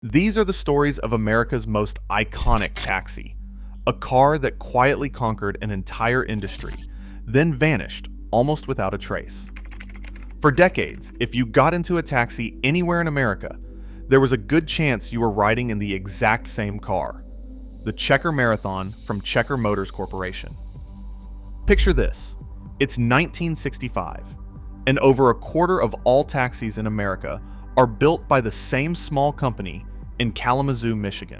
These are the stories of America's most iconic taxi, a car that quietly conquered an entire industry, then vanished almost without a trace. For decades, if you got into a taxi anywhere in America, there was a good chance you were riding in the exact same car, the Checker Marathon from Checker Motors Corporation. Picture this: it's 1965, and over a quarter of all taxis in America are built by the same small company in Kalamazoo, Michigan.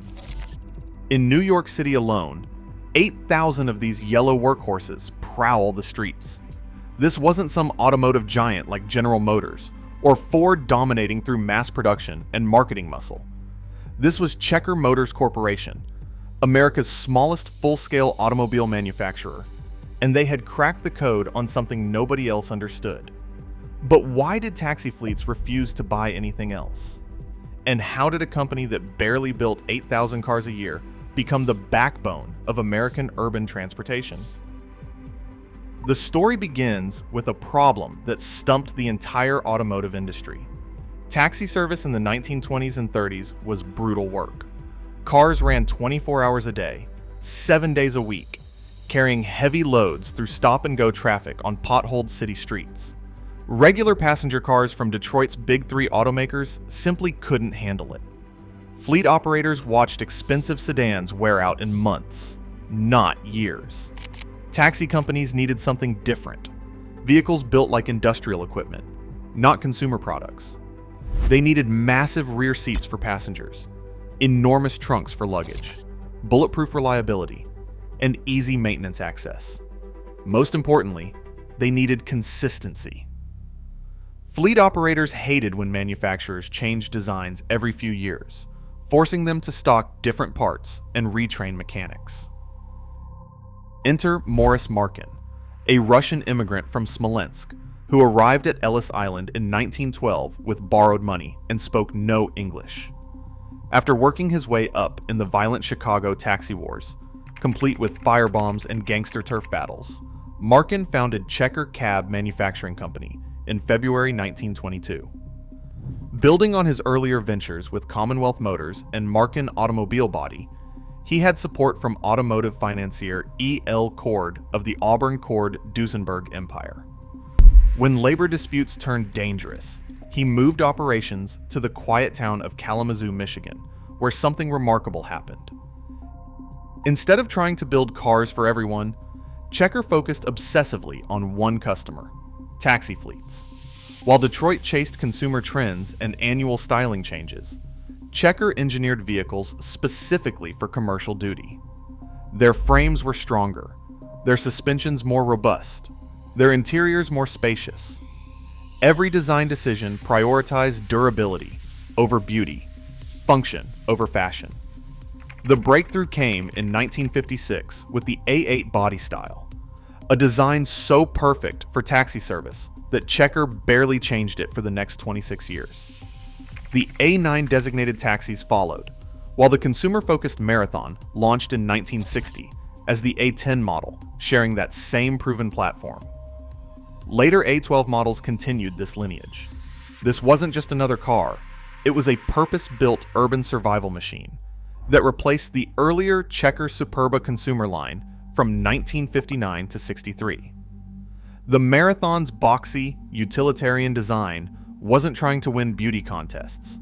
In New York City alone, 8,000 of these yellow workhorses prowl the streets. This wasn't some automotive giant like General Motors, or Ford dominating through mass production and marketing muscle. This was Checker Motors Corporation, America's smallest full-scale automobile manufacturer, and they had cracked the code on something nobody else understood. But why did taxi fleets refuse to buy anything else? And how did a company that barely built 8,000 cars a year become the backbone of American urban transportation? The story begins with a problem that stumped the entire automotive industry. Taxi service in the 1920s and 30s was brutal work. Cars ran 24 hours a day, 7 days a week, carrying heavy loads through stop-and-go traffic on potholed city streets. Regular passenger cars from Detroit's Big Three automakers simply couldn't handle it. Fleet operators watched expensive sedans wear out in months, not years. Taxi companies needed something different. Vehicles built like industrial equipment, not consumer products. They needed massive rear seats for passengers, enormous trunks for luggage, bulletproof reliability, and easy maintenance access. Most importantly, they needed consistency. Fleet operators hated when manufacturers changed designs every few years, forcing them to stock different parts and retrain mechanics. Enter Morris Markin, a Russian immigrant from Smolensk who arrived at Ellis Island in 1912 with borrowed money and spoke no English. After working his way up in the violent Chicago taxi wars, complete with firebombs and gangster turf battles, Markin founded Checker Cab Manufacturing Company in February 1922. Building on his earlier ventures with Commonwealth Motors and Markin Automobile Body, he had support from automotive financier E. L. Cord of the Auburn-Cord-Duesenberg Empire. When labor disputes turned dangerous, he moved operations to the quiet town of Kalamazoo, Michigan, where something remarkable happened. Instead of trying to build cars for everyone, Checker focused obsessively on one customer: taxi fleets. While Detroit chased consumer trends and annual styling changes, Checker engineered vehicles specifically for commercial duty. Their frames were stronger, their suspensions more robust, their interiors more spacious. Every design decision prioritized durability over beauty, function over fashion. The breakthrough came in 1956 with the A8 body style, a design so perfect for taxi service that Checker barely changed it for the next 26 years. The A9 designated taxis followed, while the consumer-focused Marathon launched in 1960 as the A10 model, sharing that same proven platform. Later A12 models continued this lineage. This wasn't just another car, it was a purpose-built urban survival machine that replaced the earlier Checker Superba consumer line from 1959 to 63. The Marathon's boxy, utilitarian design wasn't trying to win beauty contests.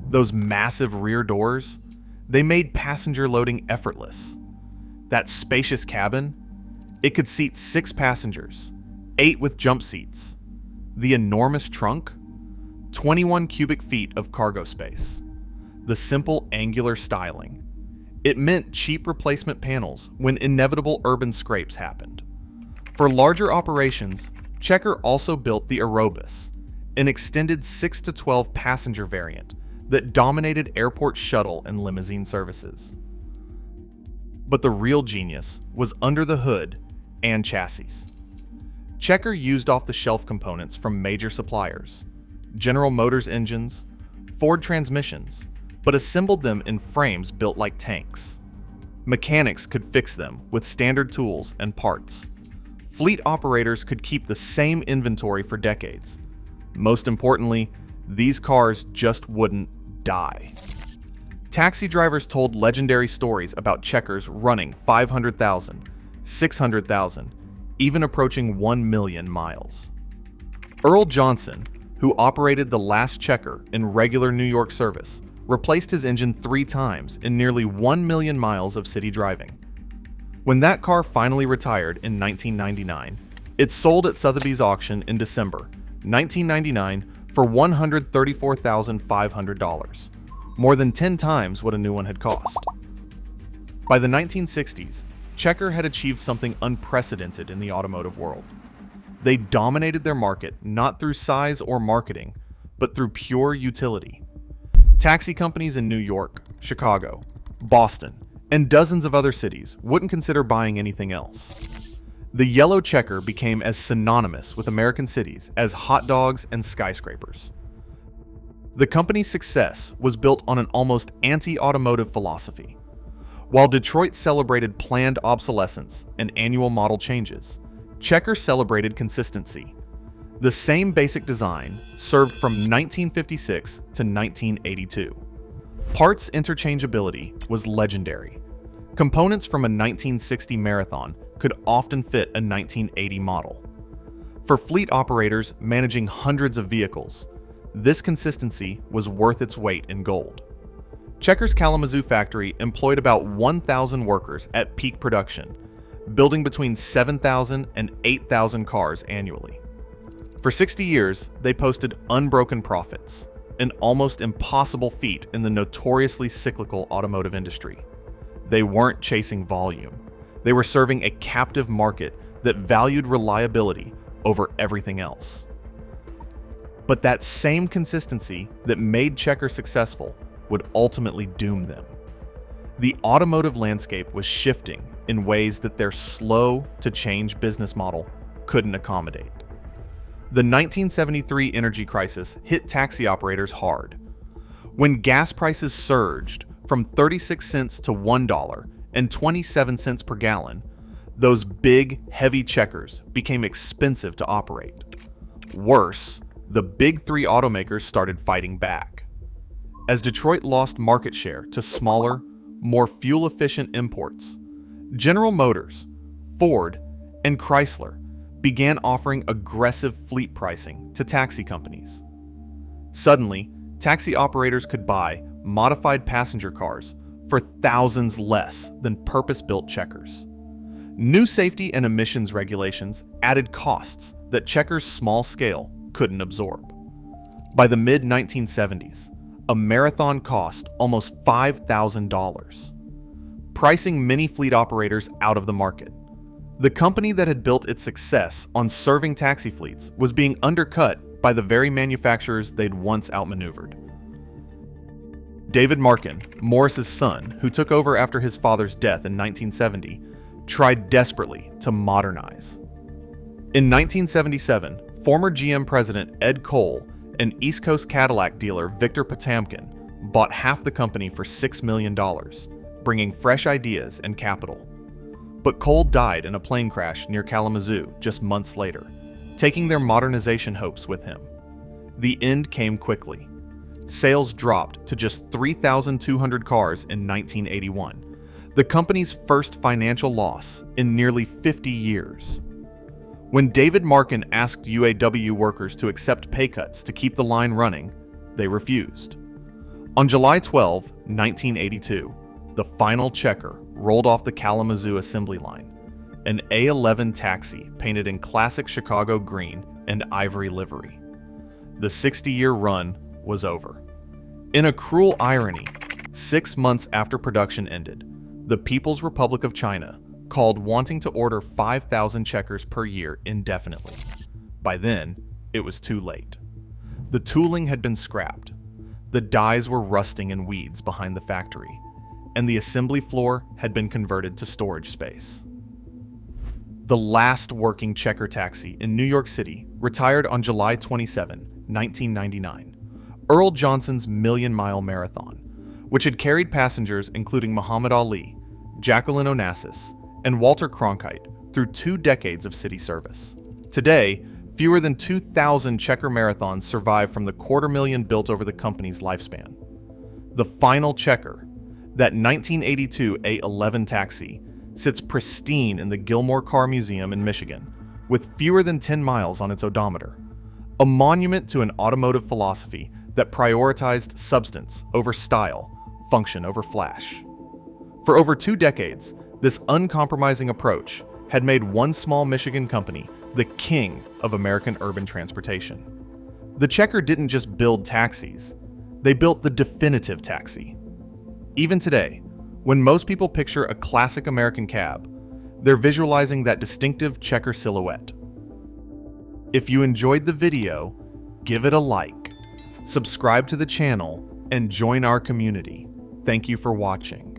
Those massive rear doors, they made passenger loading effortless. That spacious cabin, it could seat 6 passengers, 8 with jump seats. The enormous trunk, 21 cubic feet of cargo space. The simple angular styling. It meant cheap replacement panels when inevitable urban scrapes happened. For larger operations, Checker also built the Aerobus, an extended 6 to 12 passenger variant that dominated airport shuttle and limousine services. But the real genius was under the hood and chassis. Checker used off-the-shelf components from major suppliers, General Motors engines, Ford transmissions, but assembled them in frames built like tanks. Mechanics could fix them with standard tools and parts. Fleet operators could keep the same inventory for decades. Most importantly, these cars just wouldn't die. Taxi drivers told legendary stories about checkers running 500,000, 600,000, even approaching 1 million miles. Earl Johnson, who operated the last checker in regular New York service, replaced his engine 3 times in nearly 1 million miles of city driving. When that car finally retired in 1999, it sold at Sotheby's auction in December 1999 for $134,500, more than 10 times what a new one had cost. By the 1960s, Checker had achieved something unprecedented in the automotive world. They dominated their market not through size or marketing, but through pure utility. Taxi companies in New York, Chicago, Boston, and dozens of other cities wouldn't consider buying anything else. The yellow Checker became as synonymous with American cities as hot dogs and skyscrapers. The company's success was built on an almost anti-automotive philosophy. While Detroit celebrated planned obsolescence and annual model changes, Checker celebrated consistency. The same basic design served from 1956 to 1982. Parts interchangeability was legendary. Components from a 1960 Marathon could often fit a 1980 model. For fleet operators managing hundreds of vehicles, this consistency was worth its weight in gold. Checker's Kalamazoo factory employed about 1,000 workers at peak production, building between 7,000 and 8,000 cars annually. For 60 years, they posted unbroken profits, an almost impossible feat in the notoriously cyclical automotive industry. They weren't chasing volume. They were serving a captive market that valued reliability over everything else. But that same consistency that made Checker successful would ultimately doom them. The automotive landscape was shifting in ways that their slow-to-change business model couldn't accommodate. The 1973 energy crisis hit taxi operators hard. When gas prices surged from 36 cents to $1 and 27 cents per gallon, those big, heavy checkers became expensive to operate. Worse, the big 3 automakers started fighting back. As Detroit lost market share to smaller, more fuel-efficient imports, General Motors, Ford, and Chrysler began offering aggressive fleet pricing to taxi companies. Suddenly, taxi operators could buy modified passenger cars for thousands less than purpose-built checkers. New safety and emissions regulations added costs that Checker's small scale couldn't absorb. By the mid-1970s, a marathon cost almost $5,000, pricing many fleet operators out of the market. The company that had built its success on serving taxi fleets was being undercut by the very manufacturers they'd once outmaneuvered. David Markin, Morris's son, who took over after his father's death in 1970, tried desperately to modernize. In 1977, former GM president Ed Cole and East Coast Cadillac dealer Victor Potamkin bought half the company for $6 million, bringing fresh ideas and capital. But Cole died in a plane crash near Kalamazoo just months later, taking their modernization hopes with him. The end came quickly. Sales dropped to just 3,200 cars in 1981, the company's first financial loss in nearly 50 years. When David Markin asked UAW workers to accept pay cuts to keep the line running, they refused. On July 12, 1982, the final checker rolled off the Kalamazoo assembly line, an A11 taxi painted in classic Chicago green and ivory livery. The 60-year run was over. In a cruel irony, 6 months after production ended, the People's Republic of China called wanting to order 5,000 checkers per year indefinitely. By then, it was too late. The tooling had been scrapped. The dies were rusting in weeds behind the factory, and the assembly floor had been converted to storage space. The last working checker taxi in New York City retired on July 27, 1999, Earl Johnson's million-mile marathon, which had carried passengers including Muhammad Ali, Jacqueline Onassis, and Walter Cronkite through 2 decades of city service. Today, fewer than 2,000 checker marathons survive from the 250,000 built over the company's lifespan. The final checker, that 1982 A11 taxi, sits pristine in the Gilmore Car Museum in Michigan, with fewer than 10 miles on its odometer. A monument to an automotive philosophy that prioritized substance over style, function over flash. For over 2 decades, this uncompromising approach had made one small Michigan company the king of American urban transportation. The Checker didn't just build taxis, they built the definitive taxi. Even today, when most people picture a classic American cab, they're visualizing that distinctive checker silhouette. If you enjoyed the video, give it a like, subscribe to the channel, and join our community. Thank you for watching.